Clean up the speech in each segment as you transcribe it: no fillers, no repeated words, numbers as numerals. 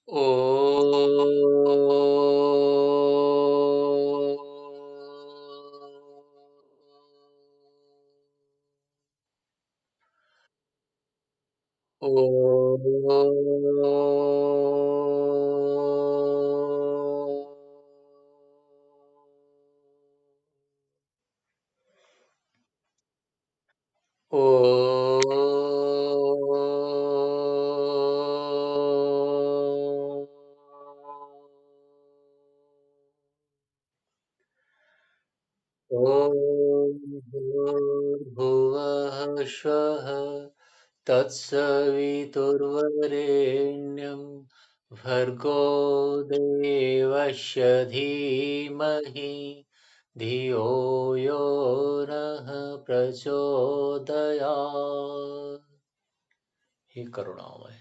ओ ओ ओ ॐ भूर्भुवः स्वः तत्सवितुर्वरेण्यं भर्गो देवस्य धीमहि धियो यो नः प्रचोदयात्। हे करुणामय।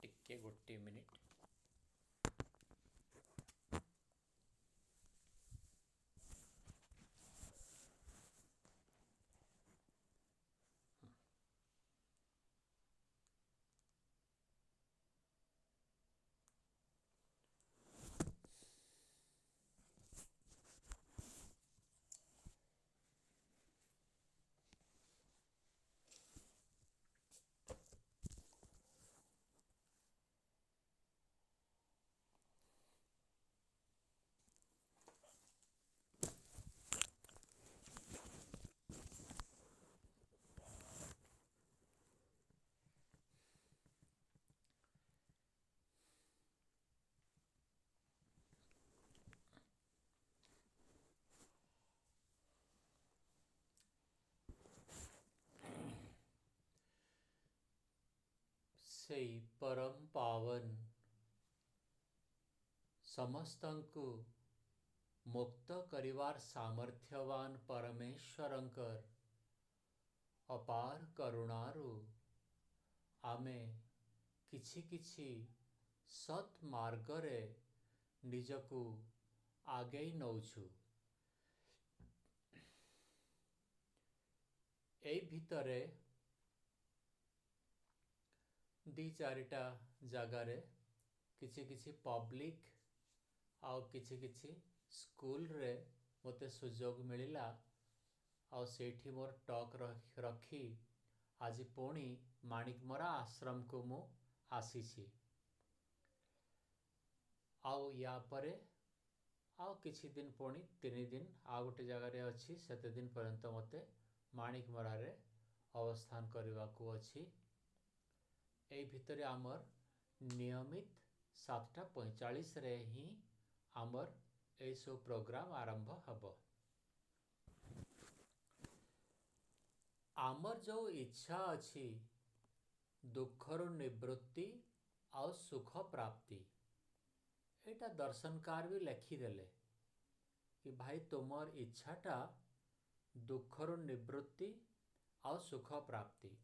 ଟିକେ ଗୋଟିଏ ମିନିଟ୍। ସେଇ ପରମ ପାବନ ସମସ୍ତଙ୍କୁ ମୁକ୍ତ କରିବାର ସାମର୍ଥ୍ୟବାନ ପରମେଶ୍ୱରଙ୍କର ଅପାର କରୁଣାରୁ ଆମେ କିଛି କିଛି ସତ୍ ମାର୍ଗରେ ନିଜକୁ ଆଗେଇ ନଉଛୁ। ଏଇ ଭିତରେ ଦି ଚାରିଟା ଜାଗାରେ କିଛି କିଛି ପବ୍ଲିକ୍ ଆଉ କିଛି କିଛି ସ୍କୁଲରେ ମୋତେ ସୁଯୋଗ ମିଳିଲା। ଆଉ ସେଇଠି ମୋର ଟକ୍ ରଖି ଆଜି ପୁଣି ମାଣିକମରା ଆଶ୍ରମକୁ ମୁଁ ଆସିଛି। ଆଉ ୟା ପରେ ଆଉ କିଛି ଦିନ ପୁଣି 3 ଦିନ ଆଉ ଗୋଟେ ଜାଗାରେ ଅଛି। ସେତେ ଦିନ ପର୍ଯ୍ୟନ୍ତ ମୋତେ ମାଣିକମରାରେ ଅବସ୍ଥାନ କରିବାକୁ ଅଛି। ଏଇ ଭିତରେ ଆମର ନିୟମିତ 7:45ରେ ହିଁ ଆମର ଏଇସବୁ ପ୍ରୋଗ୍ରାମ ଆରମ୍ଭ ହେବ। ଆମର ଯେଉଁ ଇଚ୍ଛା ଅଛି ଦୁଃଖରୁ ନିବୃତ୍ତି ଆଉ ସୁଖ ପ୍ରାପ୍ତି, ଏଇଟା ଦର୍ଶନକାର ବି ଲେଖିଦେଲେ କି ଭାଇ ତୁମର ଇଚ୍ଛାଟା ଦୁଃଖରୁ ନିବୃତ୍ତି ଆଉ ସୁଖ ପ୍ରାପ୍ତି।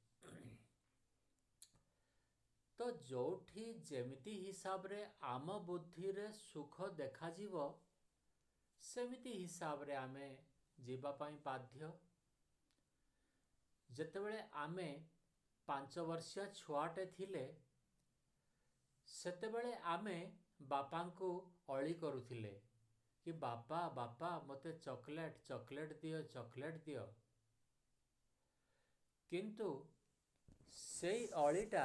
ତ ଯେଉଁଠି ଯେମିତି ହିସାବରେ ଆମ ବୁଦ୍ଧିରେ ସୁଖ ଦେଖାଯିବ ସେମିତି ହିସାବରେ ଆମେ ଯିବା ପାଇଁ ବାଧ୍ୟ। ଯେତେବେଳେ ଆମେ 5 ବର୍ଷିଆ ଛୁଆଟେ ଥିଲେ ସେତେବେଳେ ଆମେ ବାପାଙ୍କୁ ଅଳି କରୁଥିଲେ କି ବାପା ବାପା ମୋତେ ଚକୋଲେଟ୍ ଦିଅ, ଚକୋଲେଟ୍ ଦିଅ। କିନ୍ତୁ ସେଇ ଅଳିଟା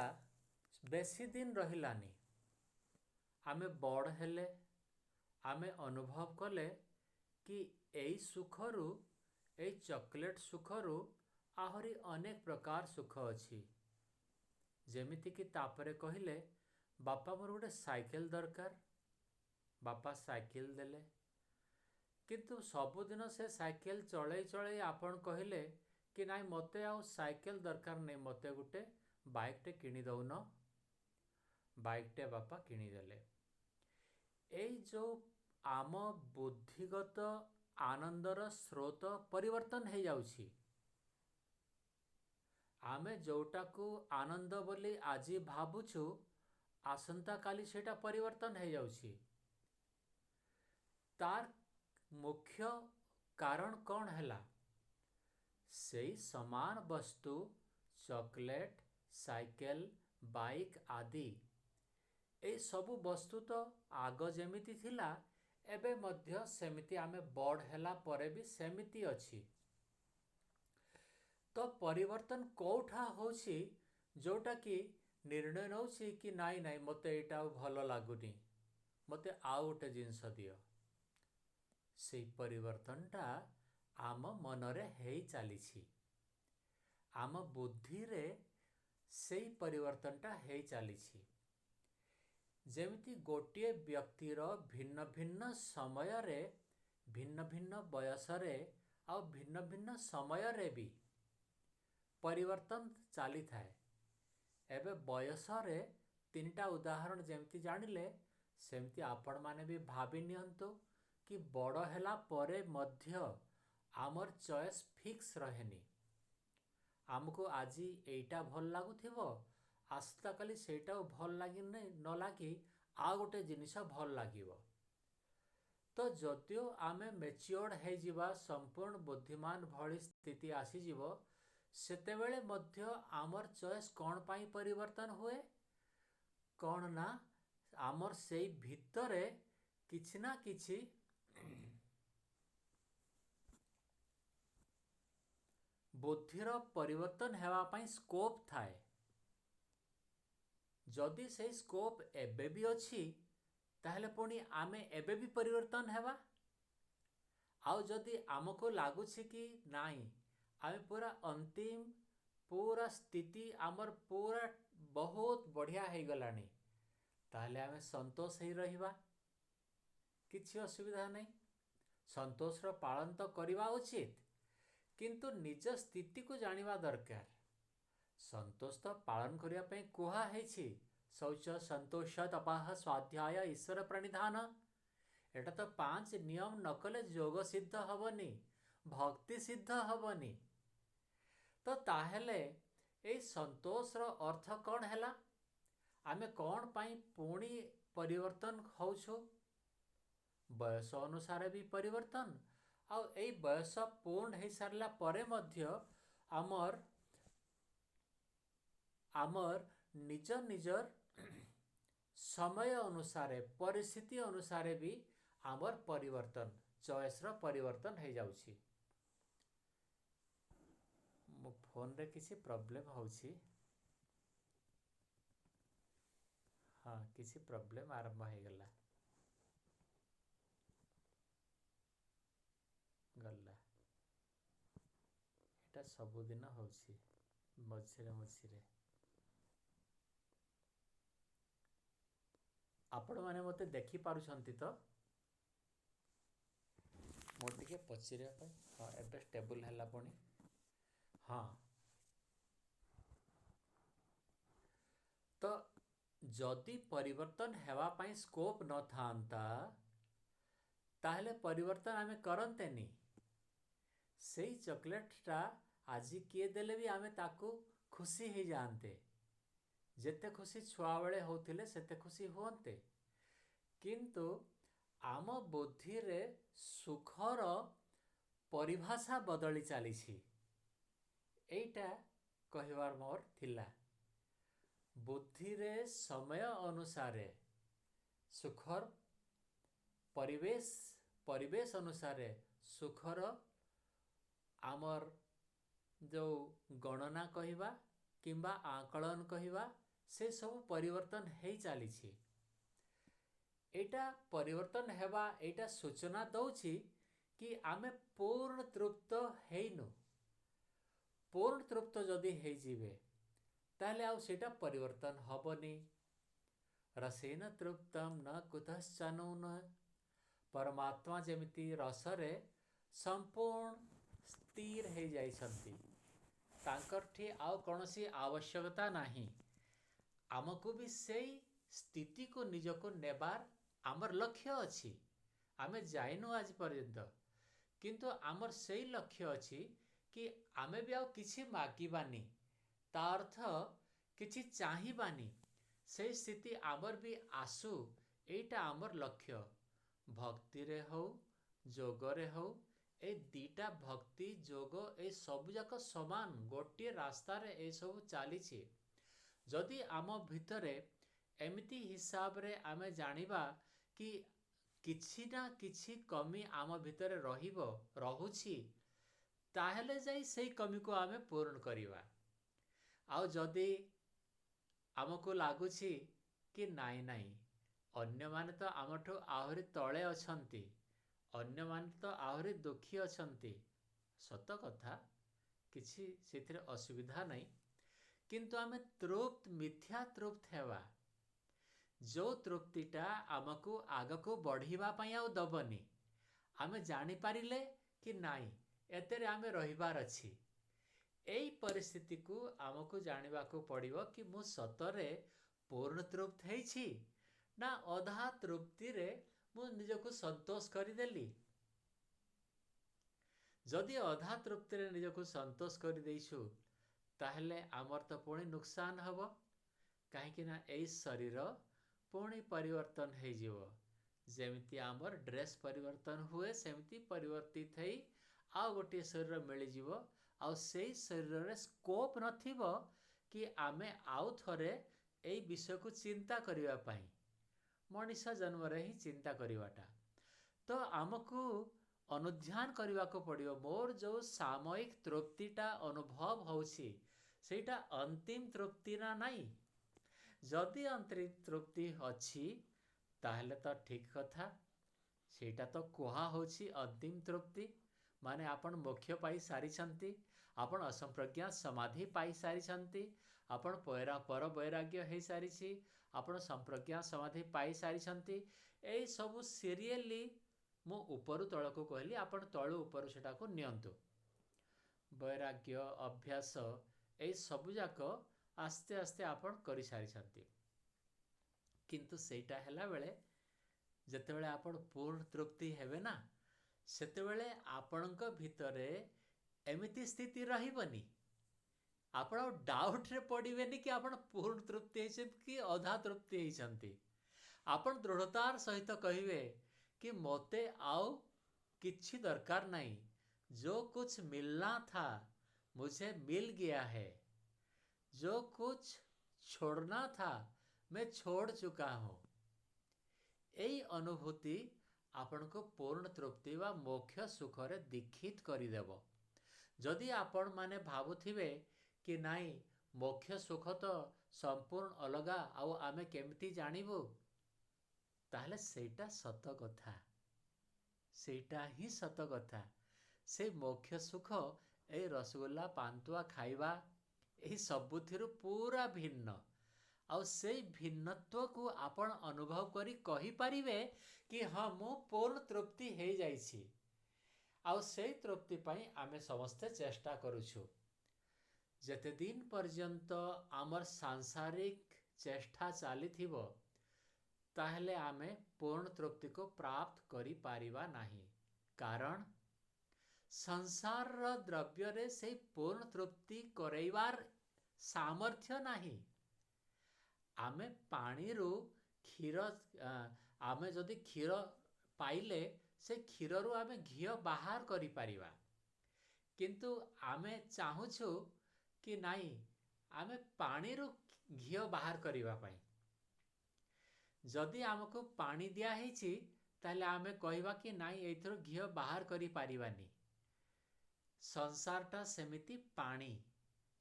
ବେଶୀ ଦିନ ରହିଲାନି। ଆମେ ବଡ଼ ହେଲେ ଆମେ ଅନୁଭବ କଲେ କି ଏଇ ସୁଖରୁ, ଏଇ ଚକୋଲେଟ୍ ସୁଖରୁ ଆହୁରି ଅନେକ ପ୍ରକାର ସୁଖ ଅଛି। ଯେମିତିକି ତାପରେ କହିଲେ ବାପା ମୋର ଗୋଟେ ସାଇକେଲ ଦରକାର। ବାପା ସାଇକେଲ ଦେଲେ। କିନ୍ତୁ ସବୁଦିନ ସେ ସାଇକେଲ ଚଳେଇ ଆପଣ କହିଲେ କି ନାଇଁ ମୋତେ ଆଉ ସାଇକେଲ ଦରକାର ନାହିଁ, ମୋତେ ଗୋଟେ ବାଇକ୍ଟେ କିଣି ଦେଉନ। ବାଇକ୍ଟେ ବାପା କିଣିଦେଲେ। ଏଇ ଯେଉଁ ଆମ ବୁଦ୍ଧିଗତ ଆନନ୍ଦର ସ୍ରୋତ ପରିବର୍ତ୍ତନ ହେଇଯାଉଛି। ଆମେ ଯେଉଁଟାକୁ ଆନନ୍ଦ ବୋଲି ଆଜି ଭାବୁଛୁ आसंता काली सेटा परिवर्तन हो जाउछि। तार मुख्य कारण कौन हैला? सेई समान वस्तु चॉकलेट, साइकेल, बाइक आदि ए सबु वस्तु तो आग जेमिति थिला एबे मध्य सेमिति आमे बड़ हैला परे भी सेमिति अछि। तो परिवर्तन कोठा होछि जोटा कि निर्णय नौछि कि नाई नाई मते एटा भलो लागुनी, मते आउ गोटे जिनिस दियो। सेई परिवर्तनटा आम मनरे हेई चालिछि, आम बुद्धि रे सेई परिवर्तनटा हेई चालिछि। जेमिति गोटिए व्यक्तिर भिन्न भिन्न समय रे भिन्न भिन्न बयस रे आ भिन्न भिन्न समय रे भी परिवर्तन चाली थाए। एबे बयस रे तीनटा उदाहरण जेमिति जानिले सेमिति आपण माने भी भाबी नियंतु कि बड़ हैला परे मध्य आमर चॉइस फिक्स रहेनी। आमको आजी एइटा भल लागुथिबो, आस्ता काली सेटा भल लागी न लागी आ गोटे जिनिस भल लागिबो। तो जदियो आमे मैच्योर्ड हे जिबा संपूर्ण बुद्धिमान भली स्थिति आसी जिवो सेतेबेले मध्य आमर चॉइस कौन पाई परिवर्तन हुए? कौन ना आमर सेई भितरे किछि ना किछि बुद्धिर परिवर्तन हेवा पाई स्कोप थाए। जदि सेई स्कोप एबे भी अछि ताहले पुणी आमे एबे भी परिवर्तन हेवा। आउ जदि आमको लागुछि कि नाई आमे पूरा अंतिम पूरा स्थिति आमर पूरा बहुत बढ़िया है गलानी ताहले आमे संतोष ही रहिबा, किछि असुविधा नहीं। संतोष रो पालन तो करिवा उचित, किंतु निज स्थिति को जानिबा दरकार। संतोष तो पालन करिया पे कुहा हेछि शौच संतोष तपाह स्वाध्याय ईश्वर प्रणिधान। एटा तो 5 नियम नकले जोग सिद्ध हबनी, भक्ति सिद्ध हबनी। तो ताहेले ए संतोष रो अर्थ कौन हैला? आमे कौन पाई पुणी परिवर्तन होउछु? बयस अनुसार भी परिवर्तन आ ए बयस पूर्ण हे सारला परे मध्य आमर निज निजर समय अनुसारे परिस्थिति अनुसारे भी आमर परिवर्तन चॉइस रो परिवर्तन हो जाउछि। मो फोन रे किसी प्रॉब्लम होउछि। हाँ किसी प्रॉब्लम आरंभ हो गला गला एटा सबुदिन होउछि मझिरे मझिरे। आपण माने मते देखि पारुछंती तो मोर टिके पछिरे पे। हाँ एबे स्टेबल हैला पुणी। हाँ तो जदि परिवर्तन हेवा पाई स्कोप न थांता ताहले परिवर्तन आमे करंतेनी। सेई चॉकलेटटा आजी किए देले भी आमे ताकू खुशी ही जानते, जेते खुशी छुआ बेले होथिले सेते खुशी होते। किंतु आम बुद्धि रे सुखर परिभाषा बदली चालीछि, एइटा कहिबार मोर थिला। बुद्धि रे समय अनुसारे सुखर परिवेश अनुसारे सुखर आमर जो गणना कहिबा किंबा आकलन कहिबा से सब परिवर्तन हेई चालीछि। एटा परिवर्तन हेबा एटा सूचना दउछि कि आमे पूर्ण तृप्त हेइनु। पूर्ण तृप्त जदि हेई जिवे ताहले आउ सेटा परिवर्तन हबनी। रसेन तृप्तम न कुतश्चनून। परमात्मा जेमिति रसरे संपूर्ण स्थिर हे जाइछंती, तांकर ठी आउ कोनोसी आवश्यकता नाही। आमको भी सेई स्थिति को निजको नेबार आमर लक्ष्य अछि। आमे जाइनु आज पर्यंत, किंतु आमर सेई लक्ष्य अछि कि आमे भी आउ किछि मागिबानी, ता अर्थ किछि चाहिबानी। से स्थिति आमर भी आसु, एटा आमर लक्ष्य। भक्ति रे हो जोगरे हो, ए दीटा भक्ति जोग ए सब जाक समान गोटे रास्ता रे ए सब चली। जदि आम भितरे एमिति हिसाब रे आमे जानिबा कि किछि ना किछि कमी आम भितरे रहुछि, ताहेले जाई सेई कमी को आमे पूर्ण करिवा। आउ जदि आमको लागुछि कि नाई नाई अन्य माने तो आमठो आहरी तळे अछंती, अन्य माने तो आहरी दुखी अछंती, सत कथा किछि सेथिरे असुविधा नहीं, किंतु आमे तृप्त मिथ्या तृप्त हेवा, जो तृप्तिटा आमको आगको बढ़िबा पई आउ दबनी। आमे जानि पारिले कि नाई एतेरे आमे रहिबार अछि। एई परिस्थिति को आमको जानिबा को पड़िबो कि मु सतरे पूर्ण तृप्त हेछि ना अधा तृप्ति रे मु निजको संतोष करिदेली। जदि अधा तृप्ति रे निजको संतोष करि देइछु, ताहले आमर तो पुणी नुकसान हबो, काहेकि ना एई शरीर पुणी परिवर्तन हे जीवो। जेमिति आमर ड्रेस परिवर्तन हुए सेमिति परिवर्तित हेई आउ गोटे शरीर मिली जीवो। आउ सेई शरीर रे स्कोप नथिबो कि आमे आउ थरे एई विषय को चिंता करिवा पई। मनीषा जन्म रे ही चिंता करिवाटा तो आमको अनुध्यान करने को पड़ियो। मोर जो सामयिक तृप्तिटा अनुभव होछि सेटा अंतिम तृप्ति ना नहीं। जदि अंतिम तृप्ति अछि ताहले तो ठीक कथा, सेटा तो कुहा होछि अंतिम तृप्ति माने आपण मोक्ष पाई सारी छंती, आपण असंप्रज्ञा समाधि पाई सारी छंती, आपण पर वैराग्य हे सारी छी, आपण संप्रज्ञा समाधि पाई सारी छंती। एई सब सीरियली मु ऊपर तल को कहली, आपण तळु ऊपर सेटा को नियंतु। वैराग्य अभ्यास एई सब जाक आस्ते आस्ते आपण करि सारी छंती, किंतु सेटा हैला बेले जेतेबेले आपण पूर्ण तृप्ति हेबे ना, सेतेबेले आपणक भितरे एमिति स्थिति रहिबनी। आपण डाउट रे पड़िबेनी कि आपण पूर्ण तृप्ति हेछंती कि अधा तृप्ति हेछंती। आपण दृढ़तार सहित कहिबे कि मोते आउ किछि दरकार नहीं, जो कुछ मिलना था मुझे मिल गया है, जो कुछ छोड़ना था मैं छोड़ चुका हूं। एई अनुभूति आपण को पूर्ण तृप्ति वा मोक्ष सुख रे दीक्षित करि देबो। जदि आपण माने भाबुथिबे कि नाई मोक्ष सुख तो संपूर्ण अलगा आउ आमे केमती जानिबु, ताहले सेटा सत कथा, सेटा ही सत कथा। से मोक्ष सुख ए रसगोल्ला पांतुआ खाइबा एही सबुथिरु पूरा भिन्न। आउ से भिन्नत्व को आपण अनुभव करी कहि परिबे कि हाँ मु पूर्ण तृप्ति हे जाइछि। आउ से तृप्ति पाई आमे समस्ते चेष्टा करूछु। जेते दिन पर्यंत आमर सांसारिक चेष्टा चली थिबो ताहले आमे पूर्ण तृप्ति को प्राप्त करि पारिबा नाही। कारण संसार द्रव्य रे से पूर्ण तृप्ति करैबार सामर्थ्य नाही। आमे पानी रू क्षीर आमे जदि क्षीर पाइले से क्षीर रू आमे घी बाहर करि पारिबा, किंतु आमे चाहुछु कि नाई आमे पानी रू घी बाहर करिबा पई। जदि आमको पानी दिया हेछि ताले आमे कहिबा कि नाई एथरो घी बाहर करि पारिबानी। संसारटा सेमिति पानी,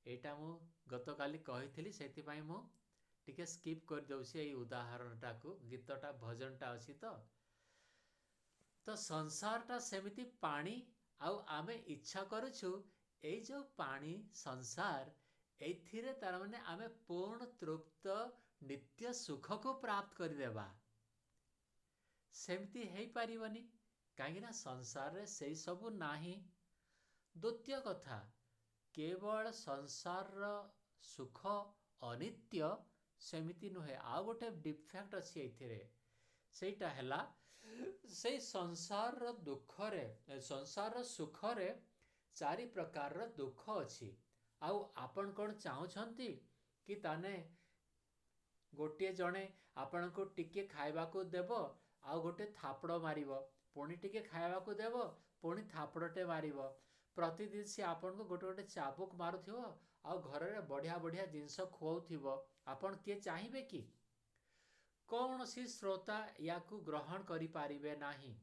एटा मु गतकाली कहिथिली, सेति पई मु टिके स्किप कर दउछि एई उदाहरणटा को। गीतटा भजनटा अछि तो संसारटा सेमिति पानी आउ आमे इच्छा करूछु एई जो पानी संसार एथिरे तार माने आमे पूर्ण तृप्त नित्य सुख को प्राप्त कर देबा। सेमती हेई पारिबनी, काहे ना संसार रे सेई सब नाही। द्वितीय कथा, केवल संसार सुख अनित्य सेमिति नुहे। आ गोटे डिफेक्ट अछि एथिरे, सेटा हैला से संसार दुख रे, संसार सुख रे चारि प्रकार दुख अछि। आउ आपण कोन चाहू छंती कि ताने गोटे जड़े आपण को टिके खाइबाकू देव आउ गोटे थापड़ मारिब, पुणी टिके खाइबाकू देव पुणी थापड़टे मारिब, प्रतिदिन सी आपन को गोटे गोटे चाबुक मारुथिव आउ घर रे बढ़िया बढ़िया जिनस खुआउथिव, आपण किए चाहिए कि? कौनसी श्रोता याकू ग्रहण करि पारिबे नाही।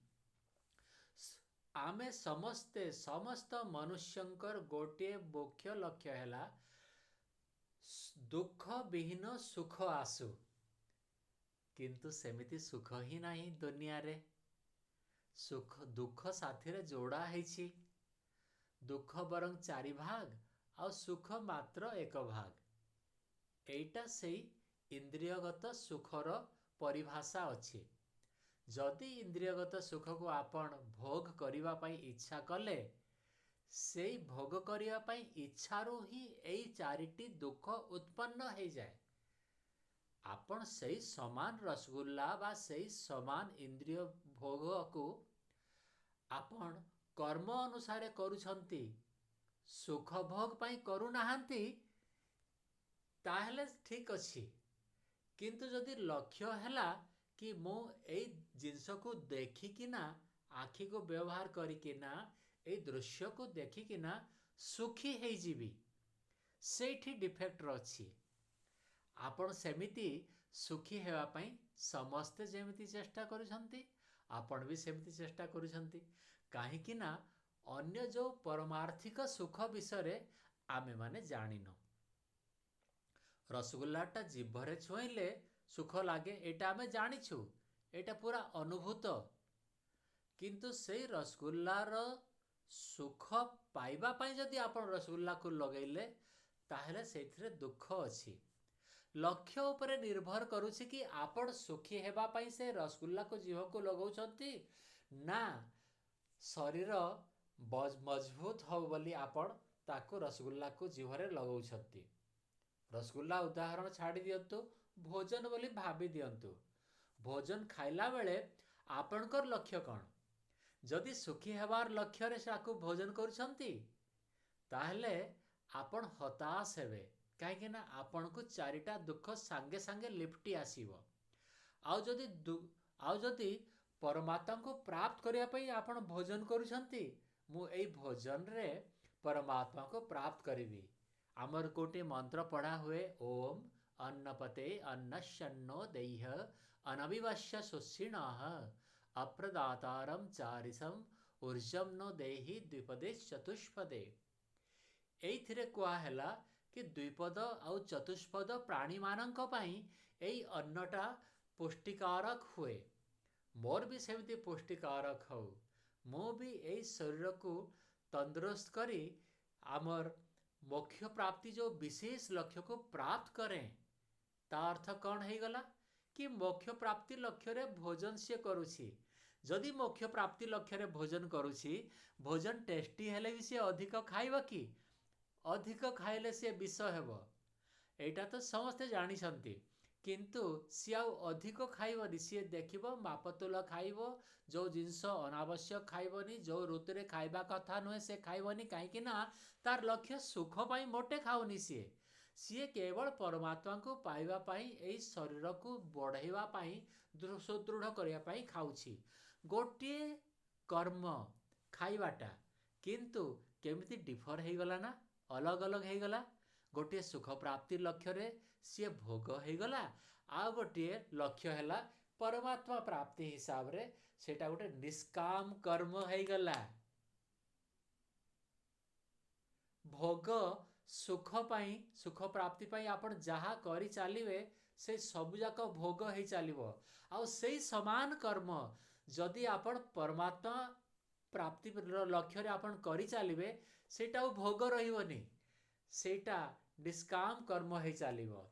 आमे समस्ते समस्त मनुष्यंकर गोटे मुख्य लक्ष्य हैला दुख विहीन सुख आसु, किंतु सेमिति सुख ही नहीं दुनिया रे। सुख दुख साथी रे जोड़ा है, दुख बरं 4 भाग आ सुख मात्र 1 भाग। एटा सेई इंद्रियगत सुखर परिभाषा अच्छी। जदि इंद्रियगत सुख को आपण भोग करिवा पाई इच्छा कले, से भोग करिवा पाई इच्छारू ही एई 4टी दुख उत्पन्न हो जाए। आपण सही समान रसगुल्ला बा सही समान इंद्रिय भोग को आपण कर्म अनुसार करुछंती, सुख भोग पाई करू नाहंती, ताहले ठीक अच्छी। किंतु जदि लक्ष्य हैला कि मो एई जिनस को देखिकिना आखि को व्यवहार करिकिना एई दृश्य को देखिकिना सुखी हेई जीवी, सेठी डिफेक्ट अछि। आपण सेमिति सुखी हेवा पाई समस्ते जेमिति चेष्टा करुछंती, आपण भी सेमिति चेष्टा करुछंती। काहेकि ना अन्य जो परमार्थिक सुख विषय आमे माने जानिनो। रसगुल्लाटा जिभरे छुईले सुख लागे एटा आमे जानिछु, एटा पूरा अनुभूत। किंतु सेई रसगुल्लार सुख पाइबा पाई जदि आपण रसगुल्ला को लगैले ताहले सेथिरे दुख अछि। लक्ष्य उपरे निर्भर करुछि कि आपण सुखी हेबा पाई से रसगुल्ला को जीभ को लगाउछंती ना शरीर मजबूत हो बोली आपण ताको रसगुल्ला को जीभरे लगाउछंती। रसगुल्ला उदाहरण छाड़ी दियंतु, भोजन बोली भाबी दियंतु। भोजन खाइला बेले आपणकर लक्ष्य कौन? जदि सुखी हेबार लक्ष्य रे साकु भोजन करुछंती ताहले आपण हताश हेबे, काहेकि ना आपण को 4टा दुख सांगे सांगे लिपटी आसीबो। आउ जदि परमात्मा को प्राप्त करिया पई आपण भोजन करुछंती, मु एई भोजन रे परमात्मा को प्राप्त करिवी। आमर कोटे मंत्र पढ़ा हुए, ओम अन्नपते अन्नशन्नो देह अनविवश्य सुषिणः अप्रदातारम चारिसम ऊर्जम नो देहि द्विपदे चतुष्पदे। एइथिरे कुआ हैला कि द्विपद आउ चतुष्पद प्राणी मानक पाई एई अन्नटा पुष्टिकारक हुए। मोर भी सेमती पुष्टिकारक हो। मो भी एई शरीर को तंदुरुस्त करी आमर मोक्ष प्राप्ति जो विशेष लक्ष्य को प्राप्त करें। ता अर्थ कौन है गला कि मोक्ष प्राप्ति लक्ष्य रे भोजन से करुछि। जदि मोक्ष प्राप्ति लक्ष्य रे भोजन करुछि, भोजन टेस्टी हेले भी से अधिक खाइबा कि? अधिक खाइले से विष हेबो, एटा तो समस्ते जानी छंती। किंतु सी आउ अधिक खाइबनी, सी देखिबो मापतुल खाइबो, जो जिनस अनावश्यक खाइबनी, जो ऋतु रे खाइबा कथा नुहे से खाइबनी। काहेकि ना तार लक्ष्य सुख पाई मोटे खाउनी। सी केवल परमात्मा को पाइबा पाई एई शरीर को बढ़ाइबा पाई सुदृढ़ करिया पाई खाउछि। गोटे कर्म खाइबाटा किंतु केमिति डिफर हे गला ना, अलग अलग हे गला। गोटे सुख प्राप्ति लक्ष्य रे सी भोग हे गला, आ गोटे लक्ष्य हैला परमात्मा प्राप्ति हिसाब रे सेटा गोटे निष्काम कर्म हे गला। भोग सुख पाई, सुख प्राप्ति पाई आपण जहा करी चालिवे से सब जाक भोग हे चालिबो। आ सेई समान कर्म जदि आपण परमात्मा प्राप्ति लक्ष्य रे आपण करी चालिवे सेटा भोग रहिबनी, सेटा निष्काम कर्म हे चालिबो।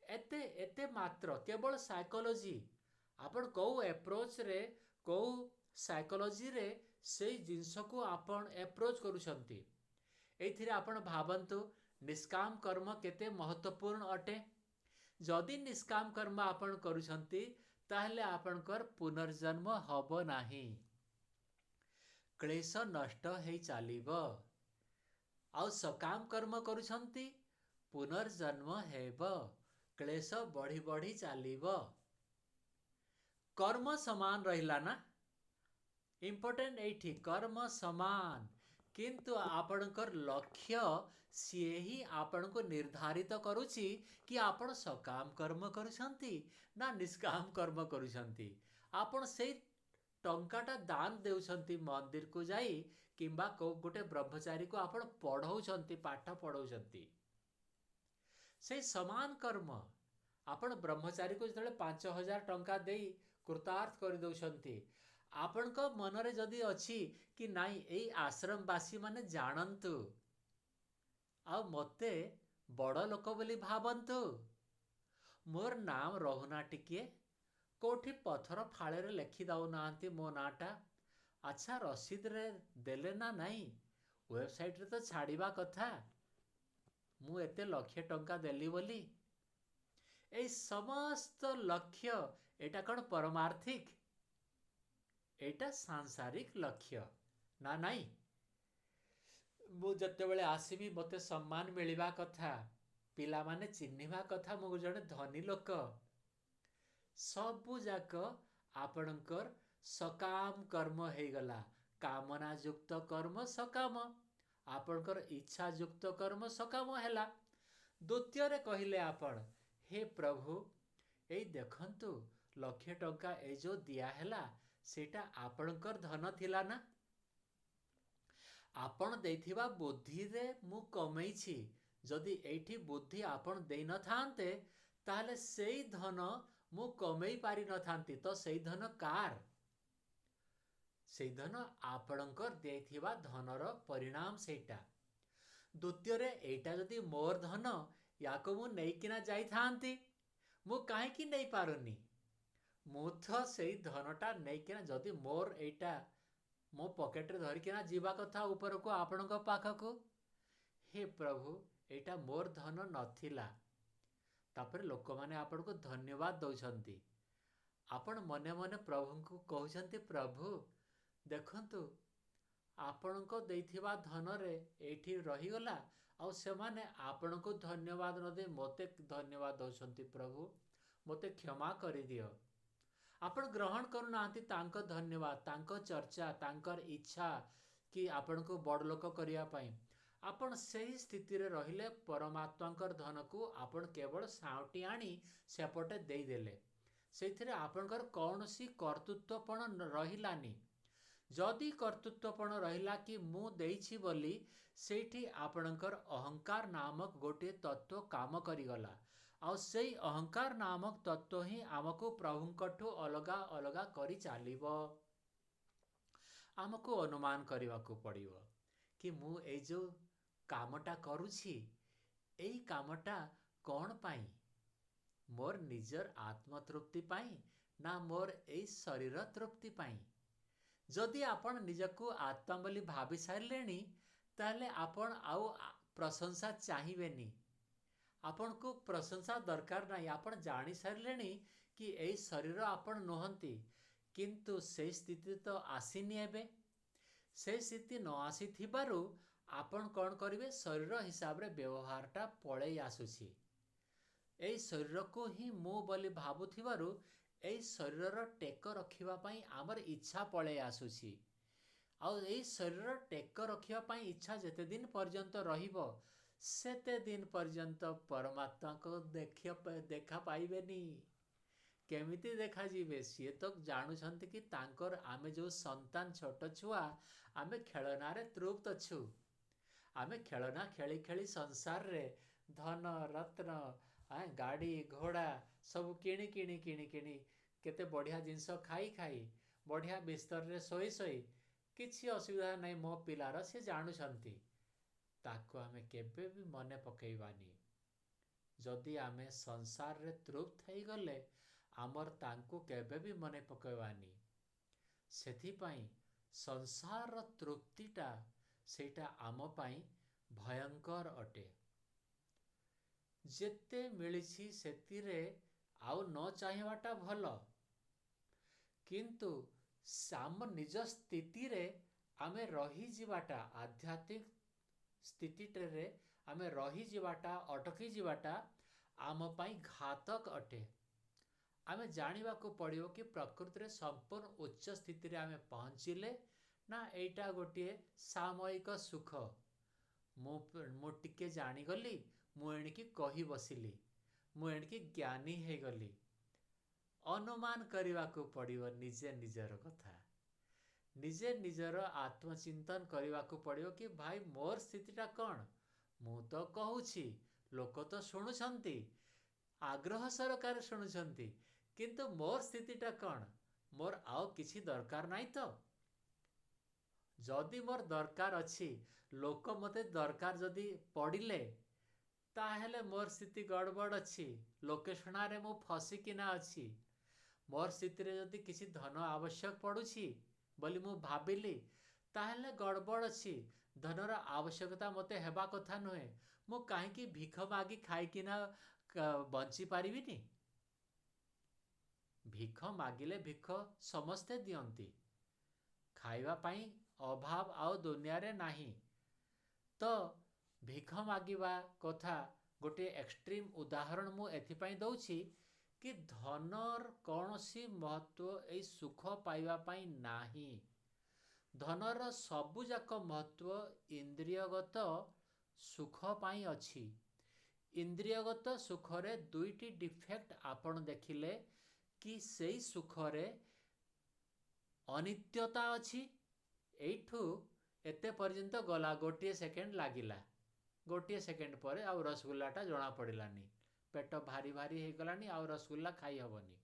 एते एते मात्र केवल साइकोलॉजी आपण को अप्रोच रे को साइकोलॉजी रे सेई जिंस को आपण अप्रोच करूछंती। एथिरे आपण भाबंतु निष्काम कर्म केते महत्वपूर्ण अटे। जदि निष्काम कर्म आपण करूछंती ताहले आपणकर पुनर्जन्म हबो नाही, क्लेश नष्ट हे चालिबो। आउ सकाम कर्म करूछंती पुनर्जन्म हेब, क्लेश बढ़ी बढ़ी चलिबो। कर्म समान रहिला ना, इम्पोर्टेंट एठी कर्म समान, किंतु आपणकर लक्ष्य सीए ही आपण को निर्धारित करुछि कि आपण सकाम कर्म करुछंती ना निष्काम कर्म करुछंती। आपण से टंकाटा दान देउछंती मंदिर को जाई किंबा गोटे ब्रह्मचारी को आपण पढ़ौछंती पाठ पढ़ौछंती, से समान कर्म आपण ब्रह्मचारी को जतले 5,000 टंका देई कृतार्थ कर दउछंती। आपण को मनरे जदि अछि कि नाई एई आश्रमवासी माने जानंतु आ मते बड़ लोक बोली भाबंतु, मोर नाम रहुना टिके कोठी पत्थर फाड़े रे लिखि दउ नांती मो नाटा, अच्छा रसीद रे देले ना नहीं, वेबसाइट रे तो छाड़ीबा कथा, मु एते लक्ष्य टंका देली बोली। ए समस्त लक्ष्य एटा कौन परमार्थिक, एटा सांसारिक लक्ष्य ना नहीं। मु जते बेले आसीबी मते सम्मान मिलिबा कथा, पिला माने चिन्हिबा कथा, मु जने धनी लोक, सबु जाक आपणकर सकाम कर्म हे गला। कामना युक्त कर्म सकाम, आपणकर इच्छा युक्त कर्म सकाम हैला। द्वितीय रे कहिले आपण, हे प्रभु एई देखंतु लक्ष्य टंका ए जो दिया हैला सेटा आपणकर धन थिला ना, आपण देथिबा बुद्धि रे मु कमैछि, जदि एठी बुद्धि आपण देई न थांते ताले सेई धन मु कमई पारि न थांती, तो सेई धन कार, सेई धन आपणकर देथिबा धनर परिणाम सेटा। द्वितीय रे एटा जदि मोर धन याको मु नेइकिना जाई थांती, मु काहे कि नहीं पारुनी, मु तो सेई धनटा नेइकिना जदि मोर एटा मो पॉकेट रे धरिकिना जीवा कथा ऊपर को आपण को पाख को, हे प्रभु एटा मोर धन नथिला। तापर लोक माने आपण को धन्यवाद दउछंती, आपण मने मने प्रभु को कहउछंती, प्रभु देखंतु आपण को देथिबा धन रे एठी रही गला, आ से माने आपण को धन्यवाद न दे मते धन्यवाद दउछंती, प्रभु मते क्षमा करि दियो। आपण ग्रहण करू नांती तांको धन्यवाद, तांको चर्चा, तांकर इच्छा कि आपण को बड़ लोक करिया पई। आपण सही स्थिति रे रहिले परमात्मांकर धन को आपण केवल साउटी आनी सेपटे देई देले, सेथिरे आपणकर कौनसी कर्तृत्वपण रहिलानी। जदि कर्तृत्वपण रहिला कि मु देइछि बोली, सेठी आपणकर अहंकार नामक गोटे तत्व काम करिगला, और से अहंकार नामक तत्व ही आमको प्रभुंकठू अलगा अलगा करी चालिबो। आमको अनुमान करने पड़िबो कि मु ए जो कामटा करुछि एई कामटा कौन पाई, मोर निजर आत्मतृप्ति पाई ना मोर एई शरीर तृप्ति पाई। जदि आपण निजको आत्मा बोली भाभी सारलेनी ताले आपण आउ प्रशंसा चाहिबेनी, आपण को प्रशंसा दरकार नहीं, आपण जानी सारलेनी कि एई शरीर आपण नहंती, किंतु से स्थिति तो आसीनी एबे। से स्थिति न आसी थिबारु आपण कौन करिवे, शरीर हिसाब रे व्यवहारटा पळेई आसुछि। एई शरीर को ही मु बोली भाबुथिबारु एई शरीर टेक रखिबा पई आमर इच्छा पळेई आसुछि। आ एई शरीर टेक रखिबा पई इच्छा जेते दिन पर्यंत रहिबो सेते दिन पर्यंत परमात्मा को देखा पाइबेनी। केमिति देखा जीवे, सी तो जानुछंती कि तांकर आमे जो संतान छोट छुआ आमे खेलना रे तृप्त छु, आमे खेलना खेली खेली संसार रे धन रत्न गाड़ी घोड़ा सब किणी किणी किणी किणी केते बढ़िया जिनस खाई खाई बढ़िया बिस्तर रे सोई सोई किछि असुविधा नहीं मो पिलार, से जानुछंती ताको आमे केबे भी मने पकेइबानी। जदि आमे संसार रे तृप्त हेई गले आमर तांको केबे भी मने पकेइबानी। सेथि पई संसार तृप्तिटा सेटा आम पई भयंकर अटे। जेते मिलिछि सेतिरे आउ न चाहिबाटा भल, किंतु साम निज स्थिति रे आमे रही जीवाटा, आध्यात्मिक स्थिति रे आमे रही जीवाटा, अटकी जीवाटा आम पाई घातक अटे। आमे जानिबाकू पड़िबो कि प्रकृति संपूर्ण उच्च स्थिति रे आमे पहुँचिले ना एटा गोटे सामयिक सुख। मु टिके जानिगली, मु एणिकी कही बसिली, मु एणिकी ज्ञानी हे गली। अनुमान करबाकू पड़िबो निजे निजर कथा, निजे निजर आत्मचिंतन करबाकू पड़िबो कि भाई मोर स्थितिटा कौन। मु तो कहूछि, लोक तो शुणुछंती, आग्रह सरकार शुणुछंती, किंतु मोर स्थितिटा कौन, मोर आउ किछि दरकार नाही तो। जदि मोर दरकार अछि, लोक मते दरकार जदि पड़िले, ताहेले मोर स्थिति गड़बड़ अछि, लोकेशना रे मु फसिकिना अछि। मोर स्थिति रे जदि किछि धन आवश्यक पड़ुछि बोली मु भाबिली, ताहेले गड़बड़ अछि। धनर आवश्यकता मते हेबा कथा नुहे। मु काहेकि भिख मागी खाइकिना बंची पारिबिनी। भिख मागिले भिख समस्ते दियंती, खाइबा पाई अभाव आउ दुनिया रे नाही। तो भिख मागिबा कथा गोटे एक्सट्रीम उदाहरण मु एथिपाई दउछि कि धनर कौनसी महत्व ए सुख पाइबा पाई नाही। धनर सबु जाक महत्व इंद्रियगत सुख पाई अछि। इंद्रियगत सुखरे दुईटी डिफेक्ट आपण देखिले कि सेई सुखरे अनित्यता अछि। एठू एते पर्यंत गला गोटे सेकेंड लागिला, गोटे सेकेंड पर आउ रसगुल्लाटा जना पड़िलानी, पेट भारी भारी हे गलानी, आउ रसगुल्ला खाई हबनी।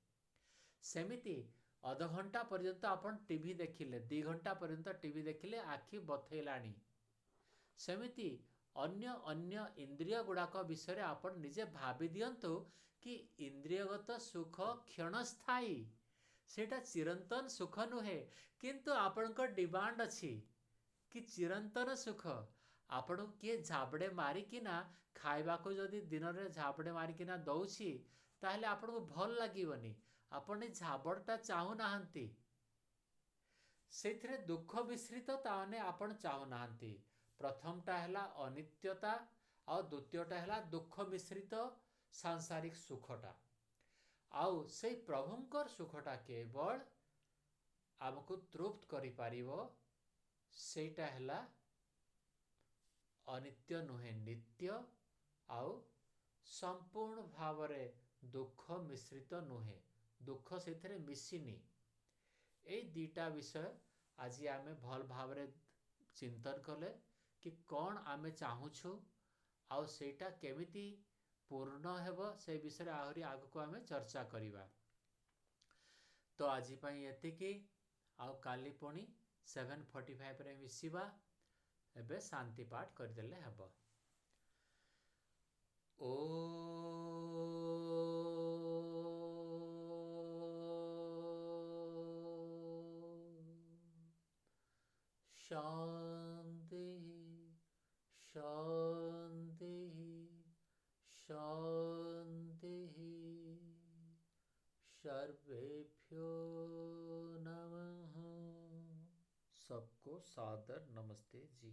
सेमिति अध घंटा पर्यंत आपण टीवी देखिले, 2 घंटा पर्यंत टीवी देखिले, आखि बथेलानी। सेमिति अन्य अन्य इंद्रिय गुड़ाक विषय आपण निजे भाबी दियंतु कि इंद्रियगत सुख क्षणस्थायी, सेटा चिरंतन सुख नुहे। किंतु आपणको डिमांड अछि कि चिरंतन सुख। आपण किए झाबड़े मारिकिना खाइबा को जदि दिन रे झाबड़े मारिकिना दउछि, ताहले आपण को भल लागिवनी। आपण झाबड़टा चाहू नाहंती, सेथिरे दुख मिश्रित ताने आपण चाहू नाहंती। प्रथमटा हैला अनित्यता और द्वितीयटा हैला दुख मिश्रित सांसारिक सुखटा। आउ से प्रभुंकर सुखटा केवल आमको तृप्त करि पारिबो, सेटा हैला अनित्य नुहे, नित्य आउ संपूर्ण भावरे दुख मिश्रित नुहे, दुख सेथिरे मिसिनी। ए दीटा विषय आज आमे भल भावरे चिंतन कले कि कौन आमे चाहूछु आउ सेटा केमिति पूर्ण हेबो, से विषय आहरी आगको आमे चर्चा करिबा। तो आज पाई एतिकी, आउ काली पुणी 7:45 रे मिसिबा। एबे शांति पाठ करदेले हेबो। ओ शांति शांति शांति। सर्वेभ्यो नमः। सबको सादर नमस्ते जी।